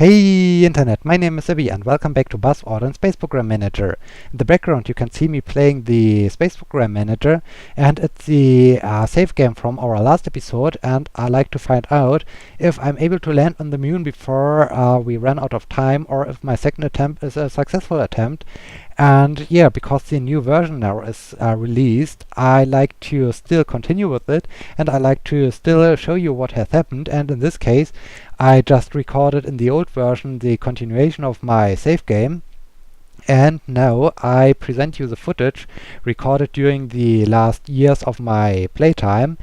Hey Internet, my name is Abby and welcome back to Aldrin Space Program Manager. In the background you can see me playing the Space Program Manager, and it's the save game from our last episode, and I like to find out if I'm able to land on the moon before we run out of time, or if my second attempt is a successful attempt. And yeah, because the new version now is released, I like to still continue with it, and I like to still show you what has happened. And in this case, I just recorded in the old version the continuation of my save game, and now I present you the footage recorded during the last years of my playtime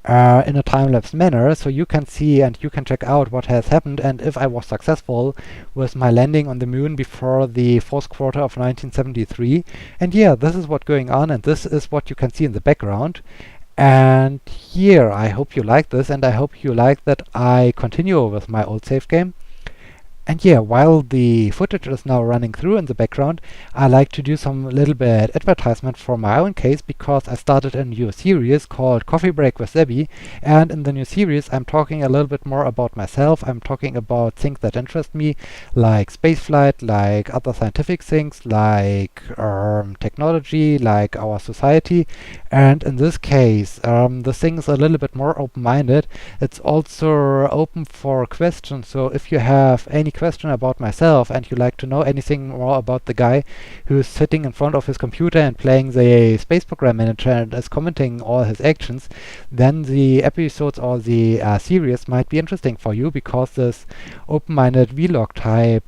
in a time-lapse manner, so you can see and you can check out what has happened and if I was successful with my landing on the moon before the fourth quarter of 1973. And yeah, this is what's going on, and this is what you can see in the background. And here, I hope you like this, and I hope you like that I continue with my old save game. And yeah, while the footage is now running through in the background, I like to do some little bit advertisement for my own case, because I started a new series called Coffee Break with Debbie, and in the new series I'm talking a little bit more about myself. I'm talking about things that interest me, like spaceflight, like other scientific things, like technology, like our society. And in this case, the thing is a little bit more open-minded. It's also open for questions, so if you have any question about myself and you like to know anything more about the guy who's sitting in front of his computer and playing the Space Program Manager and is commenting all his actions, then the episodes or the series might be interesting for you, because this open-minded vlog type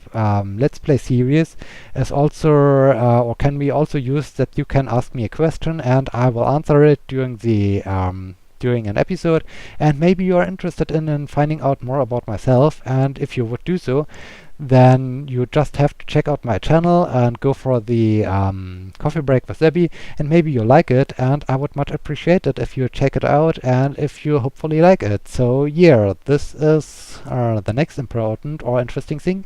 let's play series is also or can be also used that you can ask me a question and I will answer it during the during an episode, and maybe you are interested in finding out more about myself. And if you would do so, then you just have to check out my channel and go for the Coffee Break with Debbie, and maybe you like it, and I would much appreciate it if you check it out and if you hopefully like it. So yeah, this is the next important or interesting thing.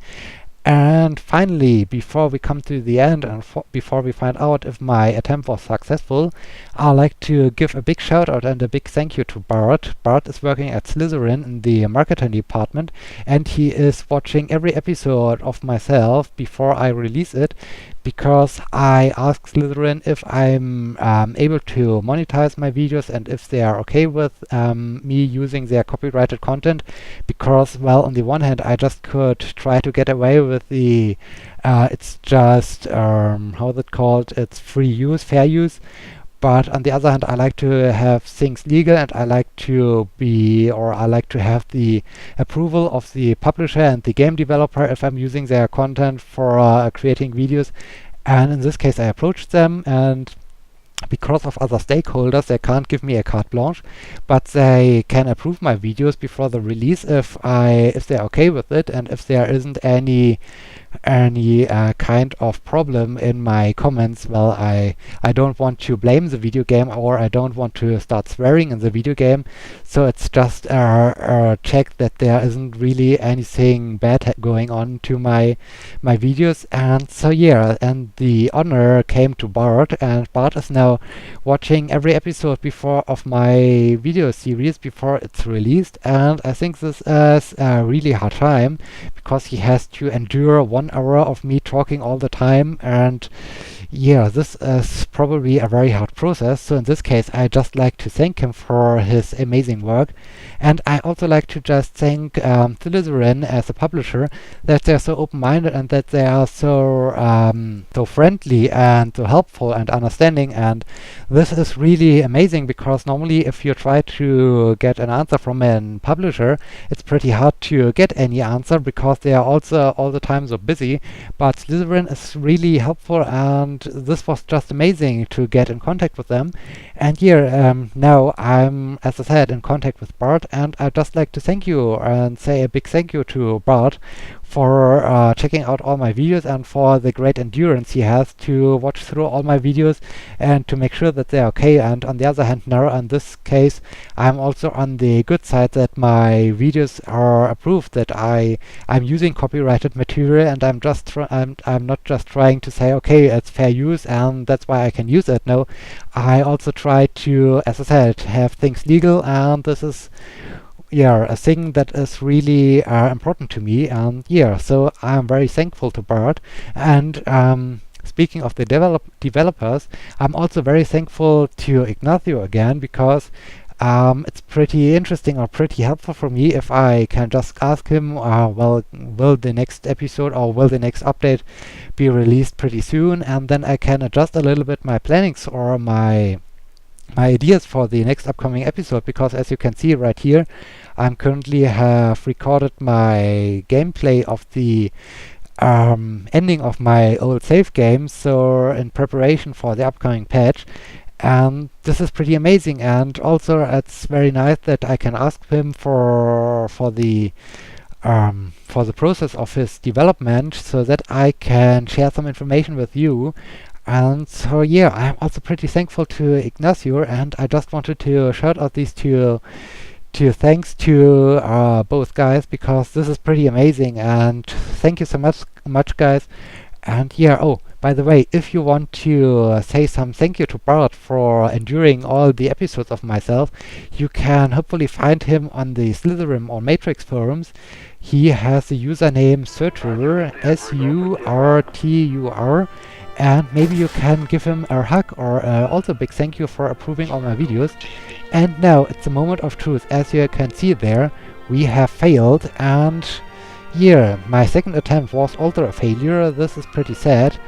And finally, before we come to the end and before we find out if my attempt was successful, I'd like to give a big shout out and a big thank you to Bart. Bart is working at Slitherine in the marketing department, and he is watching every episode of myself before I release it, because I asked Slitherine if I'm able to monetize my videos and if they are okay with me using their copyrighted content, because, well, on the one hand I just could try to get away with the it's just how's it called, it's free use, fair use, but on the other hand I like to have things legal, and I like to have the approval of the publisher and the game developer if I'm using their content for creating videos. And in this case I approached them, and because of other stakeholders they can't give me a carte blanche, but they can approve my videos before the release if they're okay with it, and if there isn't any kind of problem in my comments. Well, I don't want to blame the video game, or I don't want to start swearing in the video game, so it's just a check that there isn't really anything bad going on to my videos. And so yeah, and the honor came to Bart, and Bart is now watching every episode before of my video series before it's released, and I think this is a really hard time, because he has to endure 1 hour of me talking all the time. And yeah, this is probably a very hard process. So in this case I just like to thank him for his amazing work, and I also like to just thank Slitherine as a publisher, that they're so open-minded and that they are so friendly and so helpful and understanding. And this is really amazing, because normally if you try to get an answer from a publisher, it's pretty hard to get any answer, because they are also all the time so busy. But Slitherine is really helpful, and this was just amazing to get in contact with them. And here now I'm, as I said, in contact with Bart, and I'd just like to thank you and say a big thank you to Bart for checking out all my videos, and for the great endurance he has to watch through all my videos and to make sure that they're okay. And on the other hand, now in this case I'm also on the good side, that my videos are approved, that I'm using copyrighted material, and I'm not just trying to say okay, it's fair use and that's why I can use it. No, I also try to, as I said, have things legal, and this is yeah, a thing that is really important to me. And yeah, so I'm very thankful to Bart. And speaking of the developers, I'm also very thankful to Ignacio again, because it's pretty interesting or pretty helpful for me if I can just ask him, well, will the next episode or will the next update be released pretty soon? And then I can adjust a little bit my plannings or my ideas for the next upcoming episode, because as you can see right here, I'm currently have recorded my gameplay of the ending of my old save game, so in preparation for the upcoming patch. And this is pretty amazing, and also it's very nice that I can ask him for the process of his development, so that I can share some information with you. And so yeah, I'm also pretty thankful to Ignacio, and I just wanted to shout out these two thanks to both guys, because this is pretty amazing, and thank you so much guys. And yeah, oh, by the way, if you want to say some thank you to Bart for enduring all the episodes of myself, you can hopefully find him on the Slitherine or Matrix forums. He has the username Surtur, Surtur, and maybe you can give him a hug or also a big thank you for approving all my videos. And now it's the moment of truth. As you can see there, we have failed, and yeah, my second attempt was also a failure. This is pretty sad.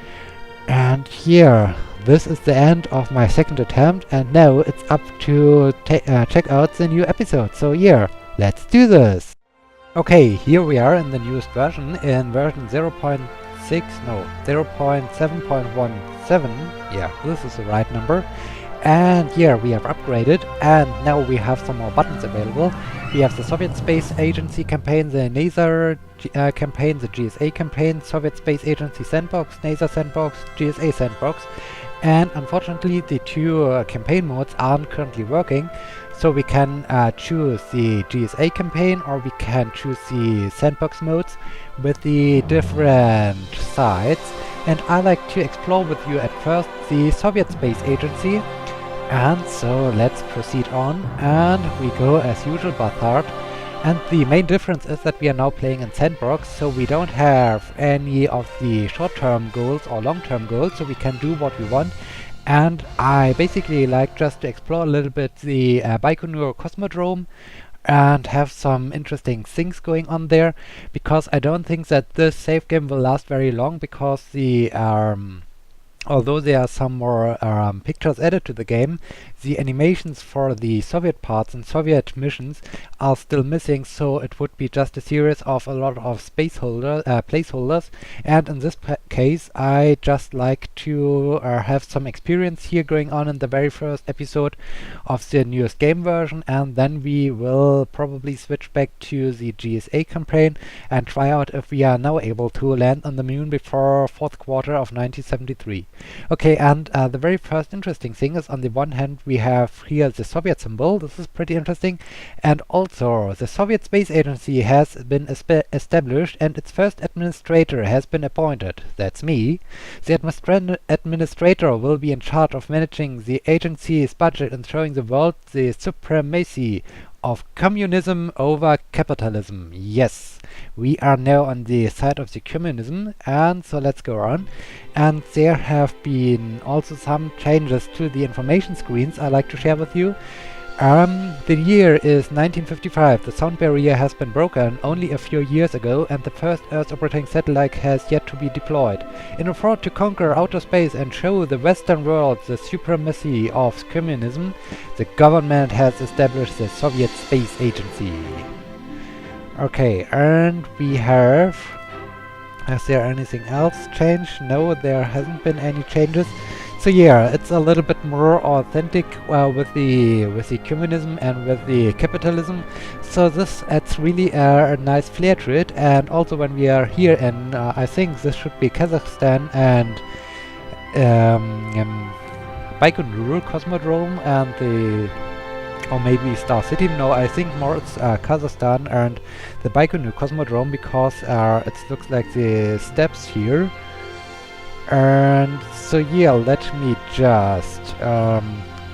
And here, this is the end of my second attempt, and now it's up to check out the new episode. So yeah, let's do this! Okay, here we are in the newest version, in version 0.7.17. Yeah, this is the right number. And yeah, we have upgraded, and now we have some more buttons available. We have the Soviet Space Agency campaign, the NASA campaign, the GSA campaign, Soviet Space Agency Sandbox, NASA Sandbox, GSA Sandbox. And unfortunately, the two campaign modes aren't currently working. So we can choose the GSA campaign, or we can choose the Sandbox modes with the different sides. And I like to explore with you at first the Soviet Space Agency. And so let's proceed on, and we go as usual Bathard. And the main difference is that we are now playing in Sandbox, so we don't have any of the short-term goals or long-term goals, so we can do what we want. And I basically like just to explore a little bit the Baikonur Cosmodrome and have some interesting things going on there, because I don't think that this save game will last very long, because the although there are some more pictures added to the game, the animations for the Soviet parts and Soviet missions are still missing, so it would be just a series of a lot of placeholders. And in this case, I just like to have some experience here going on in the very first episode of the newest game version, and then we will probably switch back to the GSA campaign and try out if we are now able to land on the moon before fourth quarter of 1973. Okay, and the very first interesting thing is, on the one hand, we have here the Soviet symbol. This is pretty interesting. And also, the Soviet Space Agency has been established, and its first administrator has been appointed. That's me. The administrator will be in charge of managing the agency's budget and showing the world the supremacy of communism over capitalism. Yes, we are now on the side of the communism, and so let's go on. And there have been also some changes to the information screens I like to share with you. The year is 1955. The sound barrier has been broken only a few years ago, and the first Earth orbiting satellite has yet to be deployed. In an effort to conquer outer space and show the Western world the supremacy of communism, the government has established the Soviet Space Agency. Okay, and we have... Is there anything else changed? No, there hasn't been any changes. So yeah, it's a little bit more authentic with the communism and with the capitalism. So this adds really a nice flair to it. And also when we are here in, I think this should be Kazakhstan and Baikonur Cosmodrome and the, or maybe Star City. No, I think more it's Kazakhstan and the Baikonur Cosmodrome, because it looks like the steps here. And so yeah, let me just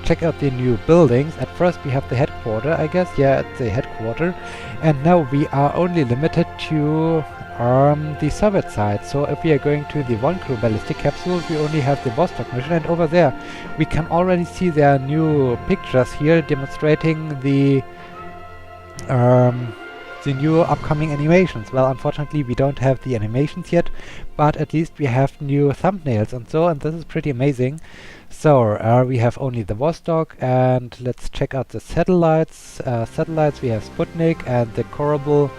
check out the new buildings. At first we have the headquarter, I guess. Yeah, it's the headquarter. And now we are only limited to the Soviet side. So if we are going to the one crew ballistic capsule, we only have the Vostok mission. And over there we can already see their new pictures here demonstrating the new upcoming animations. Well, unfortunately we don't have the animations yet, but at least we have new thumbnails and so, and this is pretty amazing. So we have only the Vostok, and let's check out the satellites. Satellites, we have Sputnik and the Korabel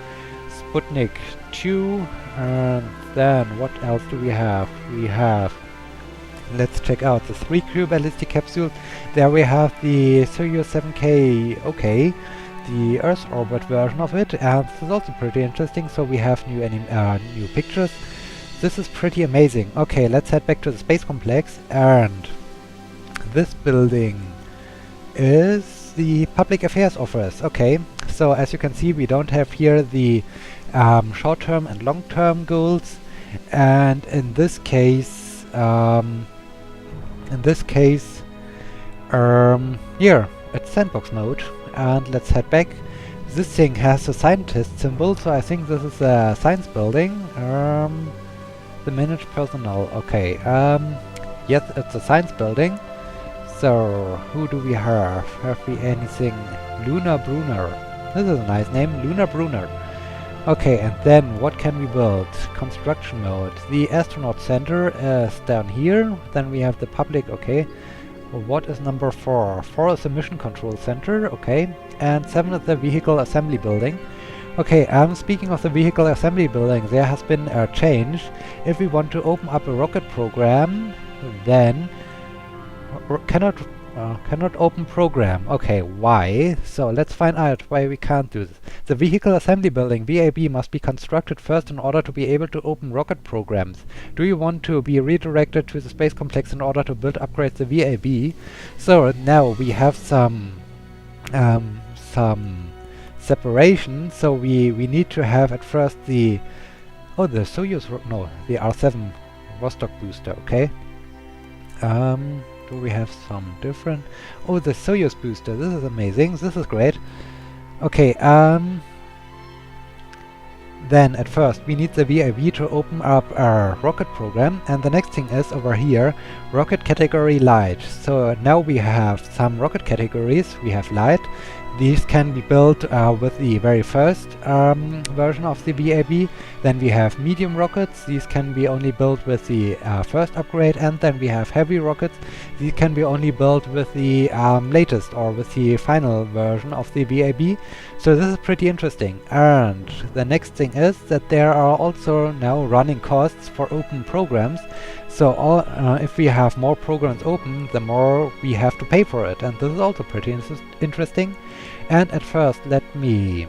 Sputnik 2, and then what else do we have? We have, let's check out the 3 crew ballistic capsule. There we have the Soyuz 7K, okay, the Earth orbit version of it, and this is also pretty interesting. So we have new pictures. This is pretty amazing. Okay, let's head back to the space complex, and this building is the public affairs office. Okay, so as you can see, we don't have here the short-term and long-term goals, and in this case, here it's sandbox mode. And let's head back. This thing has a scientist symbol, so I think this is a science building. The managed personnel. Okay. Yes, it's a science building. So who do we have? Have we anything? Luna Brunner. This is a nice name, Luna Brunner. Okay, and then what can we build? Construction mode. The astronaut center is down here. Then we have the public. Okay. What is number 4? 4 is the mission control center, okay, and 7 is the vehicle assembly building. Okay, speaking of the vehicle assembly building, there has been a change. If we want to open up a rocket program, then cannot open program. Okay, why? So let's find out why we can't do this. The vehicle assembly building, VAB, must be constructed first in order to be able to open rocket programs. Do you want to be redirected to the space complex in order to build upgrades the VAB? So now we have some separation. So we need to have at first the Soyuz, the R7 Vostok booster. Okay. Do we have some different? Oh, the Soyuz booster. This is amazing. This is great. Okay, then at first we need the VAB to open up our rocket program, and the next thing is over here, rocket category light. So now we have some rocket categories. We have light. These can be built with the very first version of the VAB. Then we have medium rockets. These can be only built with the first upgrade. And then we have heavy rockets. These can be only built with the latest or with the final version of the VAB. So this is pretty interesting. And the next thing is that there are also now running costs for open programs. So if we have more programs open, the more we have to pay for it. And this is also pretty interesting. And at first, let me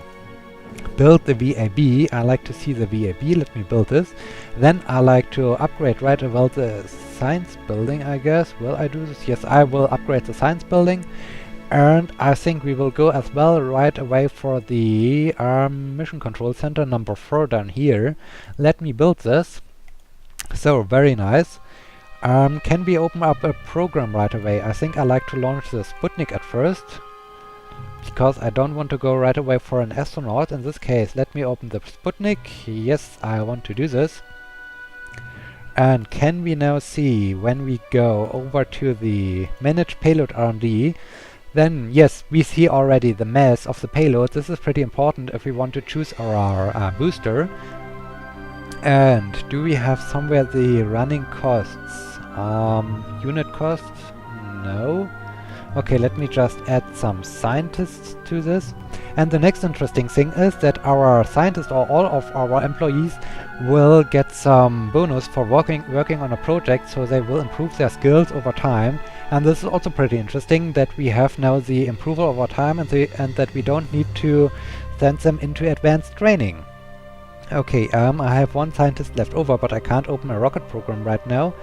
build the VAB. I like to see the VAB. Let me build this. Then I like to upgrade right about the science building, I guess. Will I do this? Yes, I will upgrade the science building. And I think we will go as well right away for the mission control center number 4 down here. Let me build this. So, very nice. Can we open up a program right away? I think I like to launch the Sputnik at first, because I don't want to go right away for an astronaut. In this case, let me open the Sputnik. Yes, I want to do this. And can we now see when we go over to the Manage Payload R&D, then yes, we see already the mass of the payload. This is pretty important if we want to choose our booster. And do we have somewhere the running costs? Unit costs? No. Okay, let me just add some scientists to this. And the next interesting thing is that our scientists or all of our employees will get some bonus for working on a project, so they will improve their skills over time. And this is also pretty interesting that we have now the improver over time and that we don't need to send them into advanced training. Okay, I have one scientist left over, but I can't open a rocket program right now.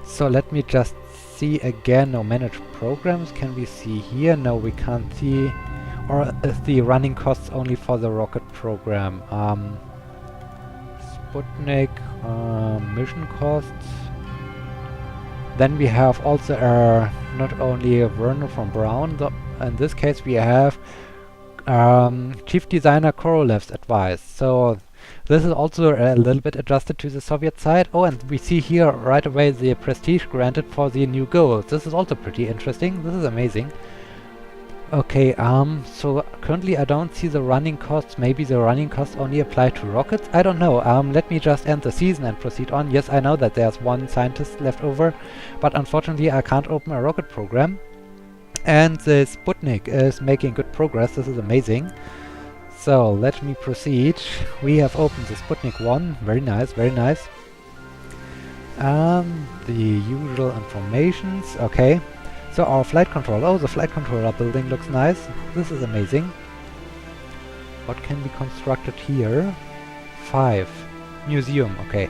So let me just see again. No, manage programs. Can we see here? No, we can't see. Or is the running costs only for the rocket program? Sputnik, mission costs. Then we have also not only Werner von Braun, in this case we have Chief Designer Korolev's advice. So this is also a little bit adjusted to the Soviet side. Oh, and we see here right away the prestige granted for the new goals. This is also pretty interesting. This is amazing. Okay, so currently I don't see the running costs. Maybe the running costs only apply to rockets? I don't know. Let me just end the season and proceed on. Yes, I know that there's one scientist left over, but unfortunately I can't open a rocket program. And the Sputnik is making good progress. This is amazing. So let me proceed. We have opened the Sputnik 1. Very nice, very nice. The usual informations. Okay. So our flight controller. Oh, the flight controller building looks nice. This is amazing. What can be constructed here? 5. Museum. Okay.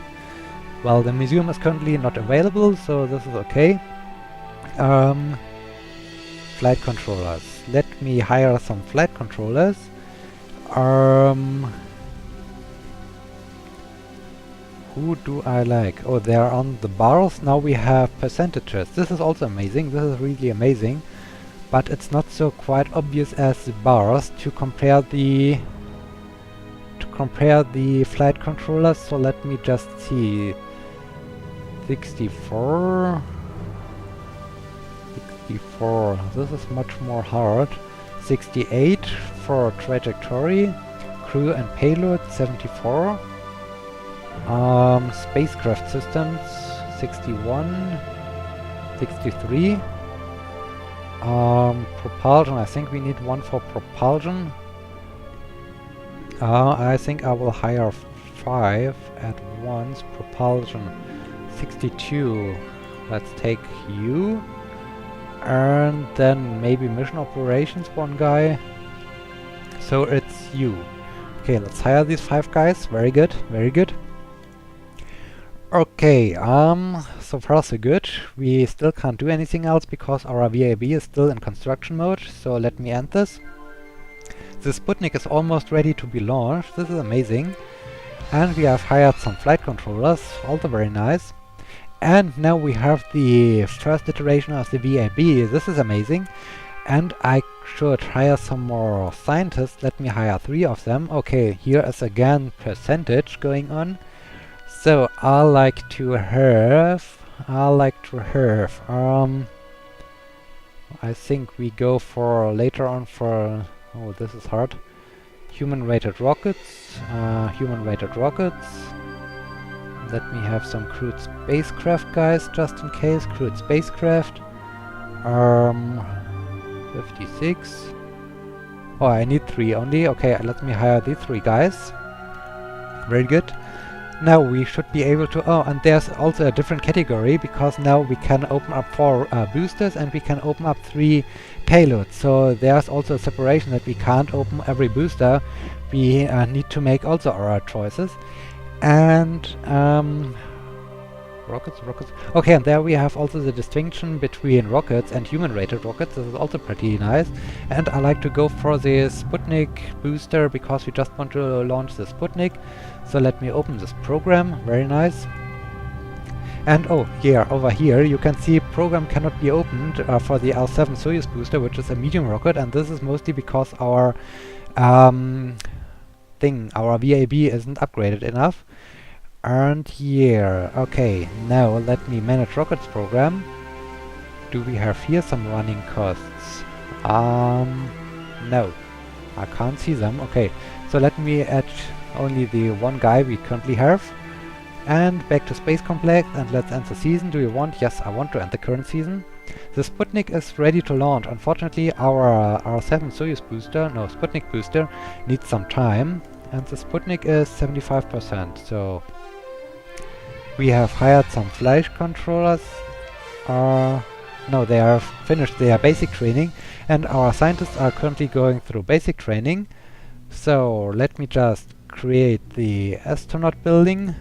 Well, the museum is currently not available, so this is okay. Flight controllers. Let me hire some flight controllers. Who do I like? Oh, they are on the bars. Now we have percentages. This is also amazing. This is really amazing. But it's not so quite obvious as the bars to compare the flight controllers. So let me just see. 64. 64. This is much more hard. 68 for trajectory. Crew and payload 74. Spacecraft systems 61, 63. Propulsion, I think we need one for propulsion. I think I will hire 5 at once. Propulsion 62. Let's take you. And then maybe mission operations, one guy. So it's you. Okay, let's hire these 5 guys. Very good, very good. Okay, so far so good. We still can't do anything else because our VAB is still in construction mode, so let me end this. The Sputnik is almost ready to be launched. This is amazing. And we have hired some flight controllers, also very nice. And now we have the first iteration of the VAB. This is amazing. And I should hire some more scientists. Let me hire 3 of them. Okay, here is again percentage going on. So I like to have, I think we go for later on for, oh, this is hard. Human-rated rockets. Let me have some crewed spacecraft guys just in case. Crewed spacecraft. 56. Oh, I need 3 only. Okay, let me hire these 3 guys. Very good. Now we should be able to... Oh, and there's also a different category, because now we can open up 4 boosters and we can open up 3 payloads. So there's also a separation that we can't open every booster. We need to make also our choices. And... rockets. Okay, and there we have also the distinction between rockets and human-rated rockets. This is also pretty nice. And I like to go for the Sputnik booster because we just want to launch the Sputnik. So let me open this program. Very nice. And oh, here, over here, you can see program cannot be opened for the L7 Soyuz booster, which is a medium rocket. And this is mostly because our our VAB isn't upgraded enough. And here, okay, now let me manage rockets program. Do we have here some running costs? No, I can't see them. Okay, so let me add only the one guy we currently have. And back to Space Complex, and let's end the season. Do you want? Yes, I want to end the current season. The Sputnik is ready to launch. Unfortunately, our R7 Soyuz booster, no, Sputnik booster, needs some time. And the Sputnik is 75%, so... We have hired some flight controllers. No, they have finished their basic training, and our scientists are currently going through basic training. So let me just create the astronaut building.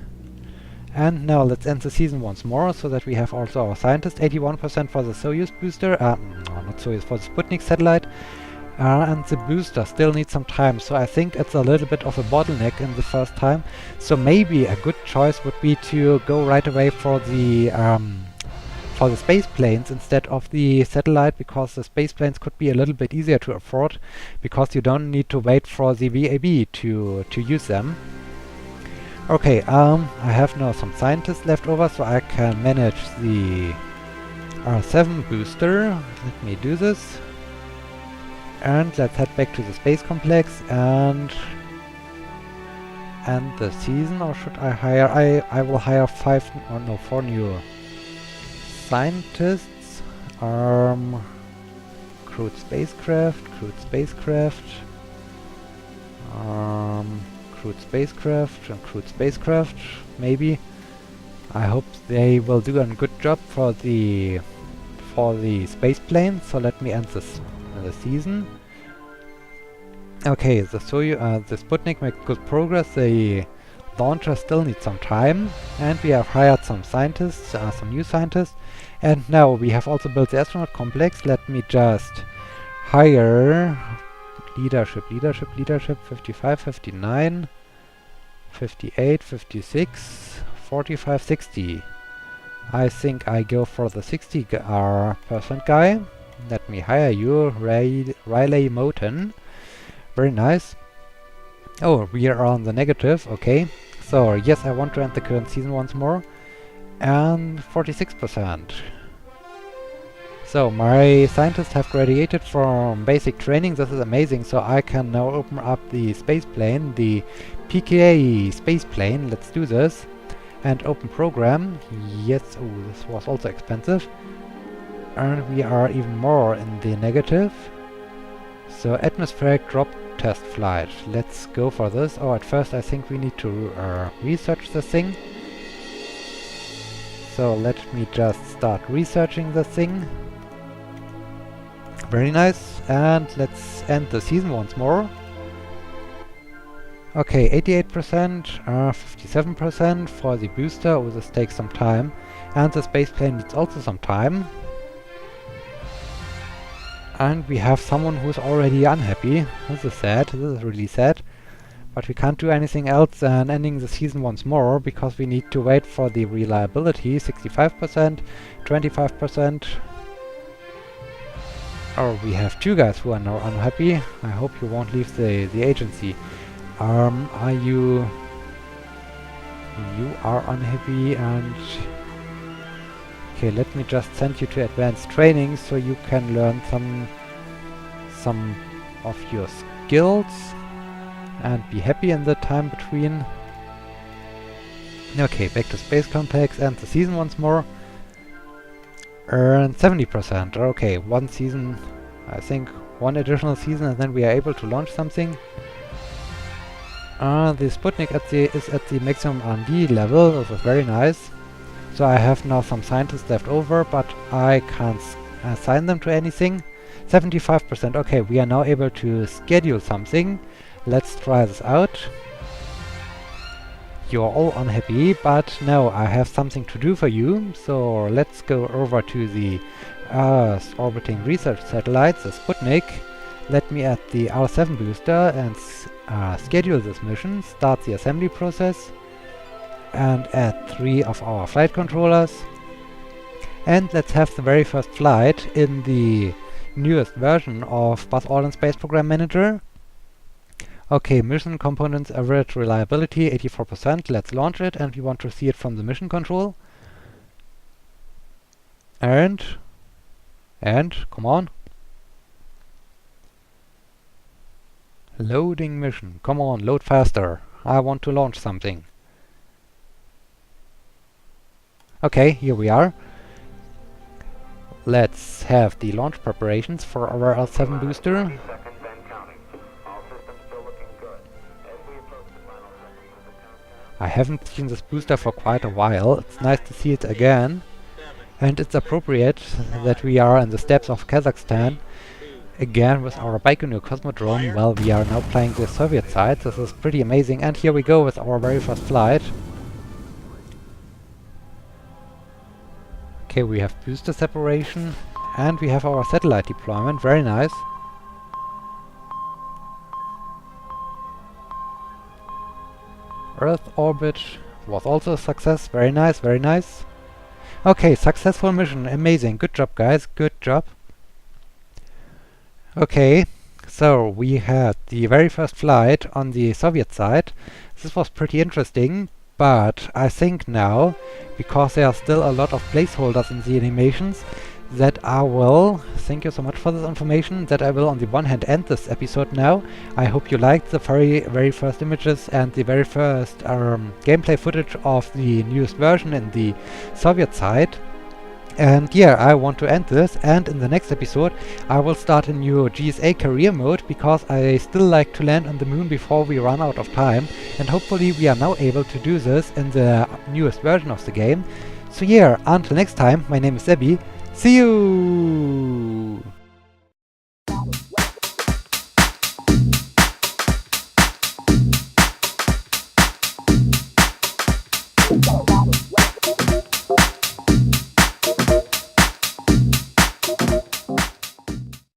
And now let's end the season once more, so that we have also our scientists. 81% for the Soyuz booster, no, not Soyuz, for the Sputnik satellite. And the booster still needs some time, so I think it's a little bit of a bottleneck in the first time. So maybe a good choice would be to go right away for the for the space planes instead of the satellite, because the space planes could be a little bit easier to afford, because you don't need to wait for the VAB to use them. Okay, I have now some scientists left over, so I can manage the R7 booster. Let me do this. And let's head back to the space complex and the season, or should I hire? I will hire 4 new scientists. Crewed spacecraft, crewed spacecraft, crewed spacecraft, and crewed spacecraft, maybe. I hope they will do a good job for the space plane. So let me end this the season. Okay, the Sputnik makes good progress. The launcher still needs some time, and we have hired some scientists, some new scientists, and now we have also built the astronaut complex. Let me just hire leadership, 55, 59, 58, 56, 45, 60. I think I go for the 60% guy. Let me hire you, Riley Moten. Very nice. Oh, we are on the negative, okay. So, yes, I want to end the current season once more. And 46%. So, my scientists have graduated from basic training. This is amazing. So, I can now open up the space plane, the PKA space plane. Let's do this. And open program. Yes, oh, this was also expensive. And we are even more in the negative. So, atmospheric drop test flight. Let's go for this. Oh, at first I think we need to research the thing. So let me just start researching the thing. Very nice. And let's end the season once more. Okay, 88%, 57% for the booster. Oh, this takes some time. And the space plane needs also some time. And we have someone who's already unhappy. This is sad. This is really sad. But we can't do anything else than ending the season once more, because we need to wait for the reliability. 65%, 25%. Oh, we have 2 guys who are now unhappy. I hope you won't leave the agency. Are you... You are unhappy, and... Okay, let me just send you to advanced training so you can learn some of your skills and be happy in the time between. Okay, back to space complex and the season once more. Earn 70%. Okay, 1 season, I think 1 additional season, and then we are able to launch something. The Sputnik is at the maximum R&D level. This is very nice. So I have now some scientists left over, but I can't assign them to anything. 75%. Okay, we are now able to schedule something. Let's try this out. You're all unhappy, but now I have something to do for you. So let's go over to the Earth orbiting research satellites, the Sputnik. Let me add the R7 booster and schedule this mission. Start the assembly process. And add 3 of our flight controllers. And let's have the very first flight in the newest version of Buzz Aldrin Space Program Manager. Okay, mission components average reliability 84%. Let's launch it, and we want to see it from the mission control. And come on. Loading mission. Come on, load faster. I want to launch something. Okay, here we are. Let's have the launch preparations for our L7 booster. I haven't seen this booster for quite a while. It's nice to see it again. And it's appropriate that we are in the steppes of Kazakhstan again with our Baikonur Cosmodrome. Well, we are now playing the Soviet side. This is pretty amazing. And here we go with our very first flight. Okay, we have booster separation, and we have our satellite deployment. Very nice. Earth orbit was also a success. Very nice, very nice. Okay, successful mission. Amazing. Good job, guys. Good job. Okay, so we had the very first flight on the Soviet side. This was pretty interesting, but I think now, because there are still a lot of placeholders in the animations, that I will, thank you so much for this information, that I will on the one hand end this episode now. I hope you liked the very first images and the very first gameplay footage of the newest version in the Soviet side. And yeah, I want to end this, and in the next episode I will start a new GSA career mode, because I still like to land on the moon before we run out of time, and hopefully we are now able to do this in the newest version of the game. So yeah, until next time, my name is Sebi. See you!